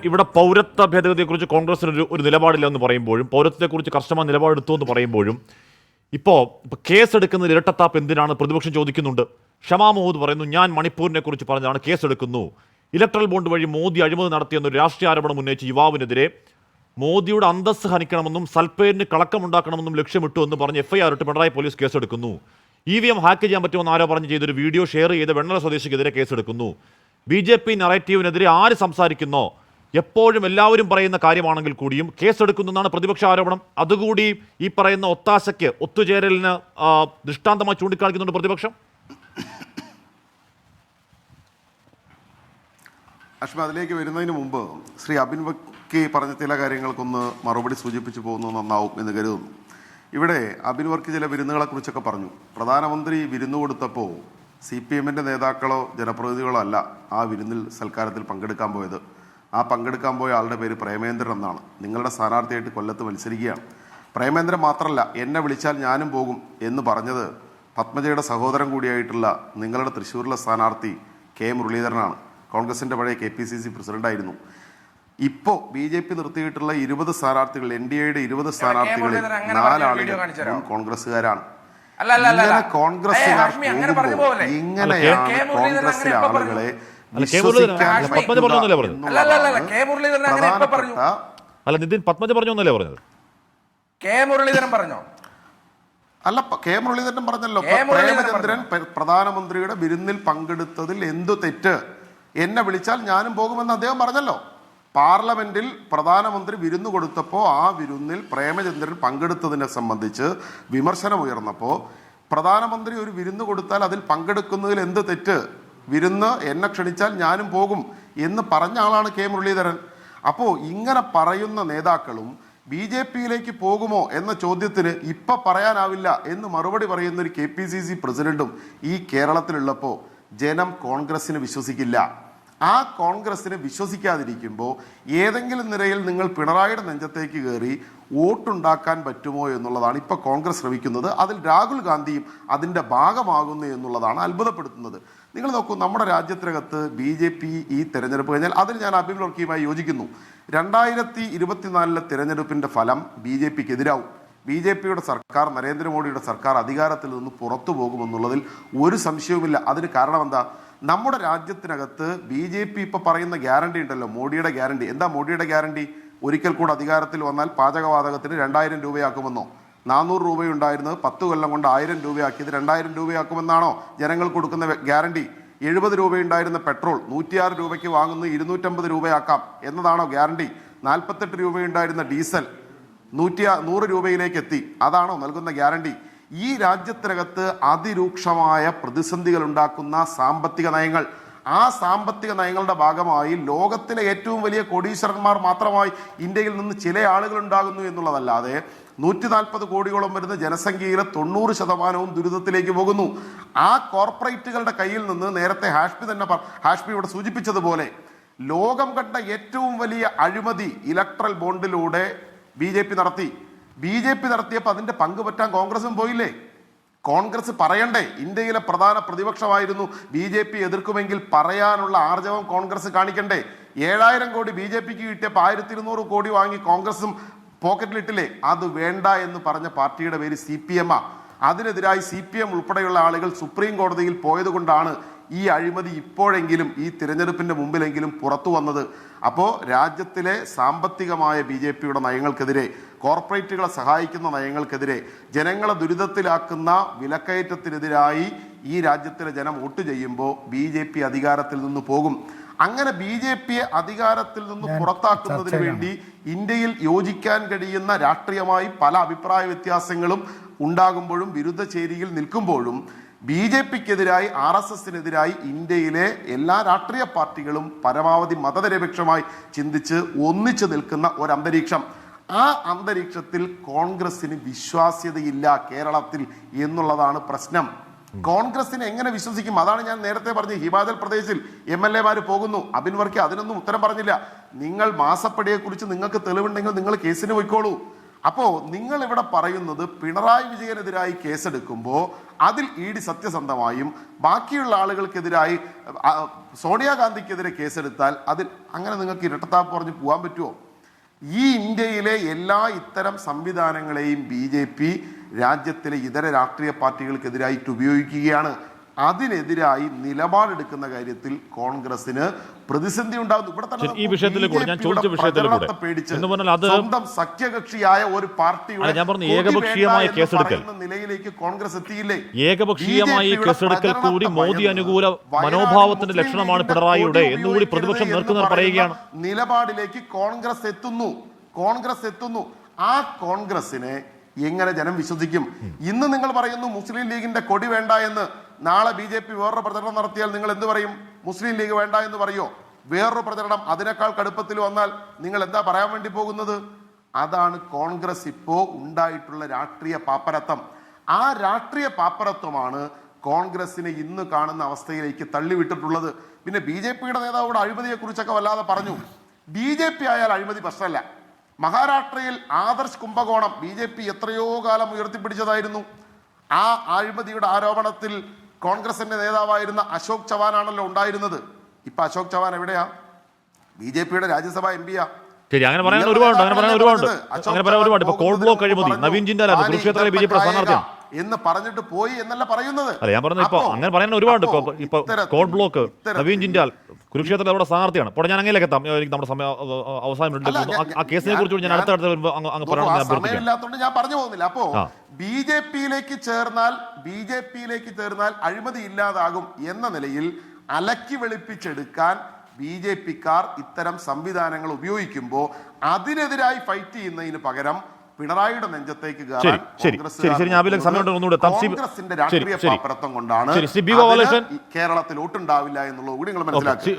ഇവിടെ പൗരത്വ ഭേദഗതിയെക്കുറിച്ച് കോൺഗ്രസിന് ഒരു നിലപാടില്ല എന്ന് പറയുമ്പോഴും പൗരത്വത്തെക്കുറിച്ച് കർശനമായ നിലപാടെടുത്തു എന്ന് പറയുമ്പോഴും ഇപ്പോൾ കേസെടുക്കുന്നതിൽ ഇരട്ടത്താപ്പ് എന്തിനാണ് പ്രതിപക്ഷം ചോദിക്കുന്നുണ്ട്. ഷമാ മഹൂദ് പറയുന്നു, ഞാൻ മണിപ്പൂരിനെ കുറിച്ച് പറഞ്ഞതാണ് കേസെടുക്കുന്നു. ഇലക്ട്രൽ ബോണ്ട് വഴി മോദി അഴിമതി നടത്തിയെന്നൊരു രാഷ്ട്രീയ ആരോപണം ഉന്നയിച്ച യുവാവിനെതിരെ മോദിയുടെ അന്തസ്സ് ഹനിക്കണമെന്നും സൽപ്പേരിന് കളക്കമുണ്ടാക്കണമെന്നും ലക്ഷ്യമിട്ടു എന്ന് പറഞ്ഞ് FIR ഇട്ട് പിണറായി പോലീസ് കേസെടുക്കുന്നു. EVM ഹാക്ക് ചെയ്യാൻ പറ്റുമെന്ന് ആരോ പറഞ്ഞ് ചെയ്തൊരു വീഡിയോ ഷെയർ ചെയ്ത് വെണ്ണല സ്വദേശിക്കെതിരെ കേസെടുക്കുന്നു. BJP നറേറ്റീവിനെതിരെ ആര് സംസാരിക്കുന്നോ എപ്പോഴും എല്ലാവരും പറയുന്ന കാര്യമാണെങ്കിൽ കൂടിയും കേസെടുക്കുന്നതാണ് പ്രതിപക്ഷ ആരോപണം. അതുകൂടി ഈ പറയുന്ന ഒത്താശയ്ക്ക് ഒത്തുചേരലിന് ദൃഷ്ടാന്തമായി ചൂണ്ടിക്കാണിക്കുന്നുണ്ട് പ്രതിപക്ഷം. അഷ്മ, അതിലേക്ക് വരുന്നതിന് മുമ്പ് ശ്രീ അബിൻ വർക്കി പറഞ്ഞ ചില കാര്യങ്ങൾക്കൊന്ന് മറുപടി സൂചിപ്പിച്ചു പോകുന്നത് നന്നാവും എന്ന് കരുതുന്നു. ഇവിടെ അബിൻ വർക്കി ചില വിരുന്നുകളെക്കുറിച്ചൊക്കെ പറഞ്ഞു. പ്രധാനമന്ത്രി വിരുന്ന് കൊടുത്തപ്പോൾ CPM-ൻ്റെ നേതാക്കളോ ജനപ്രതിനിധികളോ അല്ല ആ വിരുന്നിൽ സൽക്കാരത്തിൽ പങ്കെടുക്കാൻ പോയത്. ആ പങ്കെടുക്കാൻ പോയ ആളുടെ പേര് പ്രേമേന്ദ്രൻ എന്നാണ്. നിങ്ങളുടെ സ്ഥാനാർത്ഥിയായിട്ട് കൊല്ലത്ത് മത്സരിക്കുകയാണ്. പ്രേമേന്ദ്രൻ മാത്രമല്ല, എന്നെ വിളിച്ചാൽ ഞാനും പോകും എന്ന് പറഞ്ഞത് പത്മജയുടെ സഹോദരൻ കൂടിയായിട്ടുള്ള നിങ്ങളുടെ തൃശ്ശൂരിലെ സ്ഥാനാർത്ഥി K മുരളീധരനാണ്. കോൺഗ്രസിൻ്റെ പഴയ KPCC പ്രസിഡന്റായിരുന്നു. ഇപ്പോൾ BJP നിർത്തിയിട്ടുള്ള 20 സ്ഥാനാർത്ഥികൾ, NDAയുടെ 20 സ്ഥാനാർത്ഥികളിൽ 4 ആളുകൾ കോൺഗ്രസ്സുകാരാണ്. ഇങ്ങനെ കോൺഗ്രസ്സുകാർ പോകുമ്പോൾ ഇങ്ങനെയാണ് കോൺഗ്രസിലെ ആളുകളെ അല്ല, K മുരളീധരൻ പറഞ്ഞല്ലോ, പ്രേമചന്ദ്രൻ പ്രധാനമന്ത്രിയുടെ വിരുന്നിൽ പങ്കെടുത്തതിൽ എന്തു തെറ്റ്, എന്നെ വിളിച്ചാൽ ഞാനും പോകുമെന്ന് അദ്ദേഹം പറഞ്ഞല്ലോ. പാർലമെന്റിൽ പ്രധാനമന്ത്രി വിരുന്ന് കൊടുത്തപ്പോൾ ആ വിരുന്നിൽ പ്രേമചന്ദ്രൻ പങ്കെടുത്തതിനെ സംബന്ധിച്ച് വിമർശനമുയർന്നപ്പോൾ പ്രധാനമന്ത്രി ഒരു വിരുന്ന് കൊടുത്താൽ അതിൽ പങ്കെടുക്കുന്നതിൽ എന്ത് തെറ്റ്, വിരുന്ന് എന്നെ ക്ഷണിച്ചാൽ ഞാനും പോകും എന്ന് പറഞ്ഞ ആളാണ് K മുരളീധരൻ. അപ്പോൾ ഇങ്ങനെ പറയുന്ന നേതാക്കളും BJP-യിലേക്ക് പോകുമോ എന്ന ചോദ്യത്തിന് ഇപ്പം പറയാനാവില്ല എന്ന് മറുപടി പറയുന്ന ഒരു KPCC പ്രസിഡന്റും ഈ കേരളത്തിലുള്ളപ്പോൾ ജനം കോൺഗ്രസിന് വിശ്വസിക്കില്ല. ആ കോൺഗ്രസിനെ വിശ്വസിക്കാതിരിക്കുമ്പോൾ ഏതെങ്കിലും നിരയിൽ നിങ്ങൾ പിണറായിയുടെ നെഞ്ചത്തേക്ക് കയറി വോട്ടുണ്ടാക്കാൻ പറ്റുമോ എന്നുള്ളതാണ് ഇപ്പോൾ കോൺഗ്രസ് ശ്രമിക്കുന്നത്. അതിൽ രാഹുൽ ഗാന്ധിയും അതിൻ്റെ ഭാഗമാകുന്നു എന്നുള്ളതാണ് അത്ഭുതപ്പെടുത്തുന്നത്. നിങ്ങൾ നോക്കൂ, നമ്മുടെ രാജ്യത്തിനകത്ത് BJP ഈ തെരഞ്ഞെടുപ്പ് കഴിഞ്ഞാൽ അതിൽ ഞാൻ അബിൻ വർക്കിയുമായി യോജിക്കുന്നു. 2024 തെരഞ്ഞെടുപ്പിൻ്റെ ഫലം BJPക്ക് എതിരാവും. BJPയുടെ സർക്കാർ, നരേന്ദ്രമോദിയുടെ സർക്കാർ അധികാരത്തിൽ നിന്ന് പുറത്തു പോകുമെന്നുള്ളതിൽ ഒരു സംശയവുമില്ല. അതിന് കാരണം എന്താ? നമ്മുടെ രാജ്യത്തിനകത്ത് BJP ഇപ്പോൾ പറയുന്ന ഗ്യാരണ്ടി ഉണ്ടല്ലോ, മോഡിയുടെ ഗ്യാരണ്ടി. എന്താ മോഡിയുടെ ഗ്യാരണ്ടി? ഒരിക്കൽ കൂടെ അധികാരത്തിൽ വന്നാൽ പാചകവാതകത്തിന് 2000 രൂപയാക്കുമെന്നോ? 400 രൂപയുണ്ടായിരുന്നത് 10 കൊല്ലം കൊണ്ട് 1000 രൂപയാക്കിയത് 2000 രൂപയാക്കുമെന്നാണോ ജനങ്ങൾ കൊടുക്കുന്ന ഗ്യാരണ്ടി? 70 രൂപയുണ്ടായിരുന്ന പെട്രോൾ 106 രൂപയ്ക്ക് വാങ്ങുന്നത് 250 രൂപയാക്കാം എന്നതാണോ ഗ്യാരണ്ടി? 48 രൂപയുണ്ടായിരുന്ന ഡീസൽ 100 രൂപയിലേക്ക് എത്തി, അതാണോ നൽകുന്ന ഗ്യാരണ്ടി? ഈ രാജ്യത്തിനകത്ത് അതിരൂക്ഷമായ പ്രതിസന്ധികൾ ഉണ്ടാക്കുന്ന സാമ്പത്തിക നയങ്ങൾ, ആ സാമ്പത്തിക നയങ്ങളുടെ ഭാഗമായി ലോകത്തിലെ ഏറ്റവും വലിയ കോടീശ്വരന്മാർ മാത്രമായി ഇന്ത്യയിൽ നിന്ന് ചില ആളുകൾ ഉണ്ടാകുന്നു എന്നുള്ളതല്ലാതെ 140 കോടിയോളം വരുന്ന ജനസംഖ്യയിലെ 90% ദുരിതത്തിലേക്ക് പോകുന്നു. ആ കോർപ്പറേറ്റുകളുടെ കയ്യിൽ നിന്ന് നേരത്തെ ഹാഷ്മി ഇവിടെ സൂചിപ്പിച്ചതുപോലെ ലോകം കണ്ട ഏറ്റവും വലിയ അഴിമതി ഇലക്ട്രൽ ബോണ്ടിലൂടെ BJP നടത്തി. BJP നടത്തിയപ്പോൾ അതിന്റെ പങ്ക് പറ്റാൻ കോൺഗ്രസും പോയില്ലേ? കോൺഗ്രസ് പറയണ്ടേ? ഇന്ത്യയിലെ പ്രധാന പ്രതിപക്ഷമായിരുന്നു. BJP എതിർക്കുമെങ്കിൽ പറയാനുള്ള ആർജവം കോൺഗ്രസ് കാണിക്കണ്ടേ? 7000 കോടി BJPക്ക് കിട്ടിയപ്പോൾ 1200 കോടി വാങ്ങി കോൺഗ്രസും പോക്കറ്റിലിട്ടില്ലേ? അത് വേണ്ട എന്ന് പറഞ്ഞ പാർട്ടിയുടെ പേര് CPM. അതിനെതിരായി CPM ഉൾപ്പെടെയുള്ള ആളുകൾ സുപ്രീം കോടതിയിൽ പോയത് കൊണ്ടാണ് ഈ അഴിമതി ഇപ്പോഴെങ്കിലും ഈ തിരഞ്ഞെടുപ്പിന്റെ മുമ്പിലെങ്കിലും പുറത്തു വന്നത്. അപ്പോൾ രാജ്യത്തിലെ സാമ്പത്തികമായ BJPയുടെ നയങ്ങൾക്കെതിരെ, കോർപ്പറേറ്റുകളെ സഹായിക്കുന്ന നയങ്ങൾക്കെതിരെ, ജനങ്ങളെ ദുരിതത്തിലാക്കുന്ന വിലക്കയറ്റത്തിനെതിരായി ഈ രാജ്യത്തിലെ ജനം വോട്ട് ചെയ്യുമ്പോൾ BJP അധികാരത്തിൽ നിന്ന് പോകും. അങ്ങനെ BJPയെ അധികാരത്തിൽ നിന്ന് പുറത്താക്കുന്നതിന് വേണ്ടി ഇന്ത്യയിൽ യോജിക്കാൻ കഴിയുന്ന രാഷ്ട്രീയമായി പല അഭിപ്രായ വ്യത്യാസങ്ങളും ഉണ്ടാകുമ്പോഴും വിരുദ്ധ ചേരിയിൽ നിൽക്കുമ്പോഴും BJPക്കെതിരായി, RSSനെതിരായി ഇന്ത്യയിലെ എല്ലാ രാഷ്ട്രീയ പാർട്ടികളും പരമാവധി മതനിരപേക്ഷമായി ചിന്തിച്ച് ഒന്നിച്ചു നിൽക്കുന്ന ഒരന്തരീക്ഷം. ആ അന്തരീക്ഷത്തിൽ കോൺഗ്രസിന് വിശ്വാസ്യതയില്ല കേരളത്തിൽ എന്നുള്ളതാണ് പ്രശ്നം. കോൺഗ്രസിനെ എങ്ങനെ വിശ്വസിക്കും? അതാണ് ഞാൻ നേരത്തെ പറഞ്ഞ ഹിമാചൽ പ്രദേശിൽ MLA-മാർ പോകുന്നു. അബിൻ വർക്കി അതിനൊന്നും ഉത്തരം പറഞ്ഞില്ല. നിങ്ങൾ മാസപ്പടിയെക്കുറിച്ച് നിങ്ങൾക്ക് തെളിവുണ്ടെങ്കിൽ നിങ്ങൾ കേസിന് പോയിക്കോളൂ. അപ്പോ നിങ്ങൾ ഇവിടെ പറയുന്നത് പിണറായി വിജയനെതിരായി കേസെടുക്കുമ്പോൾ അതിൽ ഇ ഡി സത്യസന്ധമായും ബാക്കിയുള്ള ആളുകൾക്കെതിരായി സോണിയാഗാന്ധിക്കെതിരെ കേസെടുത്താൽ അതിൽ അങ്ങനെ നിങ്ങൾക്ക് ഇരട്ടത്താപ്പ് പറഞ്ഞ് പോകാൻ പറ്റുമോ? ഈ ഇന്ത്യയിലെ എല്ലാ ഇത്തരം സംവിധാനങ്ങളെയും BJP രാജ്യത്തിലെ ഇതര രാഷ്ട്രീയ പാർട്ടികൾക്കെതിരായിട്ട് ഉപയോഗിക്കുകയാണ്. അതിനെതിരായി നിലപാടെടുക്കുന്ന കാര്യത്തിൽ കോൺഗ്രസിന് പ്രതിസന്ധി ഉണ്ടാകുന്നു. ഇവിടെ തന്നെ ഈ വിഷയത്തിലേക്ക് ഞാൻ ചോദിച്ച വിഷയത്തിലേക്ക് പേടിച്ച് എന്ന് പറഞ്ഞാൽ അത് സ്വന്തം സഖ്യകക്ഷിയായ ഒരു പാർട്ടിയുടെ ഞാൻ പറഞ്ഞു ഏകപക്ഷീയമായ കേസെടുക്കൽ നിലയിലേക്ക് കോൺഗ്രസ് എത്തിയില്ലേ? ഏകപക്ഷീയമായ കേസെടുക്കൽ കൂടി മോദി അനുകൂല മനോഭാവത്തിന്റെ ലക്ഷണമാണ് പിണറായിയുടെ എന്നുകൂടി പ്രതിപക്ഷം നേർക്കുനേർ പറയുകയാണ്. നിലപാടിലേക്ക് കോൺഗ്രസ് എത്തുന്നു. ആ കോൺഗ്രസിനെ എങ്ങനെ ജനം വിശ്വസിക്കും? ഇന്ന് നിങ്ങൾ പറയുന്നു മുസ്ലിം ലീഗിന്റെ കൊടി വേണ്ട എന്ന്. നാളെ BJP വേറൊരു പ്രചരണം നടത്തിയാൽ നിങ്ങൾ എന്ത് പറയും? മുസ്ലിം ലീഗ് വേണ്ട എന്ന് പറയോ? വേറൊരു പ്രചരണം അതിനേക്കാൾ കടുപ്പത്തിൽ വന്നാൽ നിങ്ങൾ എന്താ പറയാൻ വേണ്ടി പോകുന്നത്? അതാണ് കോൺഗ്രസ് ഇപ്പോ ഉണ്ടായിട്ടുള്ള രാഷ്ട്രീയ പാപ്പരത്വം. ആ രാഷ്ട്രീയ പാപ്പരത്വമാണ് കോൺഗ്രസിനെ ഇന്ന് കാണുന്ന അവസ്ഥയിലേക്ക് തള്ളിവിട്ടിട്ടുള്ളത്. പിന്നെ BJPയുടെ നേതാവോട് അഴിമതിയെ കുറിച്ചൊക്കെ വല്ലാതെ പറഞ്ഞു. BJP ആയാൽ അഴിമതി പ്രശ്നമല്ല. മഹാരാഷ്ട്രയിൽ ആദർശ് കുംഭകോണം BJP എത്രയോ കാലം ഉയർത്തിപ്പിടിച്ചതായിരുന്നു. ആ അഴിമതിയുടെ ആരോപണത്തിൽ കോൺഗ്രസിന്റെ നേതാവായിരുന്ന അശോക് ചവാനാണല്ലോ ഉണ്ടായിരുന്നത്. ഇപ്പൊ അശോക് ചവാൻ എവിടെയാ? BJPയുടെ രാജ്യസഭാ MP-യാ. ശരി, അങ്ങനെ പറയാൻ ഒരുപാട്. ഇപ്പൊ കോൾ ബ്ലോക്ക് അഴിമതി നവീൻ ജിൻഡാൽ കുരുക്ഷേത്രത്തിലെ BJP സ്ഥാനാർത്ഥിയാണ് എന്ന് പറഞ്ഞിട്ട് പോയി എന്നല്ല പറയുന്നത്. അല്ല, ഞാൻ പറഞ്ഞു ഇപ്പൊ അങ്ങനെ പറയാൻ ഒരുപാട്. ഇപ്പൊ കോൾ ബ്ലോക്ക് നവീൻ ജിൻഡാൽ കുരുക്ഷേത്രത്തിൽ അവിടെ സ്ഥാനാർത്ഥിയാണ്. അപ്പോൾ ഞാൻ അങ്ങനെയൊക്കെ എത്താം. എനിക്ക് നമ്മുടെ സമയം അവസാനം ആ കേസിനെ കുറിച്ച് ഞാൻ അടുത്ത സമയമില്ലാത്തതുകൊണ്ട് ഞാൻ പറഞ്ഞു പോകുന്നില്ല. അപ്പോ BJPയിലേക്ക് ചേർന്നാൽ അഴിമതി ഇല്ലാതാകും എന്ന നിലയിൽ അലക്കി വെളുപ്പിച്ചെടുക്കാൻ BJPക്കാർ ഇത്തരം സംവിധാനങ്ങൾ ഉപയോഗിക്കുമ്പോൾ അതിനെതിരായി ഫൈറ്റ് ചെയ്യുന്നതിന് പകരം പിണറായിയുടെ നെഞ്ചത്തേക്ക് കോൺഗ്രസിന്റെ രാഷ്ട്രീയ പാപ്പരത്വം കൊണ്ടാണ് കേരളത്തിൽ വോട്ടുണ്ടാവില്ല എന്നുള്ളത് കൂടി നിങ്ങൾ മനസ്സിലാക്കി.